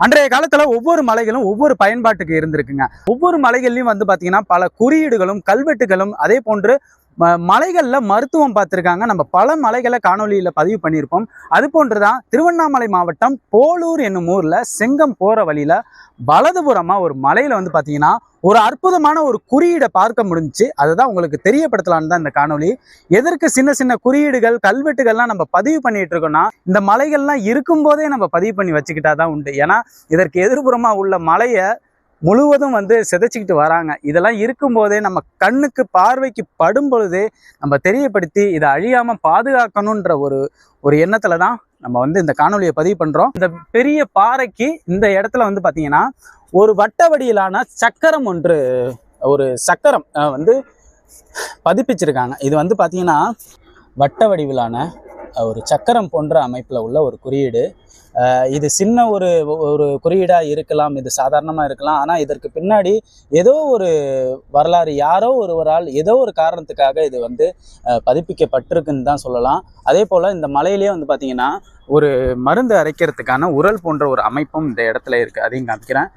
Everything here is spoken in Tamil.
அன்றைய காலத்துல ஒவ்வொரு மலைகளும் ஒவ்வொரு பயன்பாட்டுக்கு இருந்திருக்குங்க. ஒவ்வொரு மலைகள்லயும் வந்து பாத்தீங்கன்னா பல குறியீடுகளும் கல்வெட்டுகளும் அதே போன்று மலைகள்ல மருத்துவம் பார்த்திருக்காங்க. நம்ம பல மலைகளை காணொலியில பதிவு பண்ணியிருப்போம். அது போன்றுதான் திருவண்ணாமலை மாவட்டம் போலூர் என்னும் ஊர்ல செங்கம் போற வழியில வலதுபுறமா ஒரு மலையில வந்து பாத்தீங்கன்னா ஒரு அற்புதமான ஒரு குறியீடை பார்க்க முடிஞ்சுச்சு. அதுதான் உங்களுக்கு தெரியப்படுத்தலான்னு தான் இந்த காணொலி. எதற்கு சின்ன சின்ன குறியீடுகள் கல்வெட்டுகள்லாம் நம்ம பதிவு பண்ணிட்டு இருக்கோம்னா, இந்த மலைகள்லாம் இருக்கும் போதே நம்ம பதிவு பண்ணி வச்சுக்கிட்டாதான் உண்டு. ஏன்னா இதற்கு எதிர்புறமா உள்ள மலையை முழுவதும் வந்து சிதைச்சிக்கிட்டு வராங்க. இதெல்லாம் இருக்கும்போதே நம்ம கண்ணுக்கு பார்வைக்கு படும் பொழுதே நம்ம தெரியப்படுத்தி இதை அழியாம பாதுகாக்கணுன்ற ஒரு எண்ணத்துல தான் நம்ம வந்து இந்த காணொலியை பதிவு பண்றோம். இந்த பெரிய பாறைக்கு இந்த இடத்துல வந்து பாத்தீங்கன்னா ஒரு வட்ட வடியிலான சக்கரம் ஒன்று, ஒரு சக்கரம் வந்து பதிப்பிச்சிருக்காங்க. இது வந்து பாத்தீங்கன்னா வட்ட வடிவிலான ஒரு சக்கரம் போன்ற அமைப்புல உள்ள ஒரு குறியீடு. இது சின்ன ஒரு குறியீடாக இருக்கலாம், இது சாதாரணமாக இருக்கலாம். ஆனால் இதற்கு பின்னாடி ஏதோ ஒரு வரலாறு, யாரோ ஒருவரால் ஏதோ ஒரு காரணத்துக்காக இது வந்து பதிப்பிக்கப்பட்டிருக்குன்னு தான் சொல்லலாம். அதே போல் இந்த மலையிலே வந்து பார்த்திங்கன்னா ஒரு மருந்து அரைக்கிறதுக்கான உரல் போன்ற ஒரு அமைப்பும் இந்த இடத்துல இருக்குது. அதையும் காமிக்கிறேன்.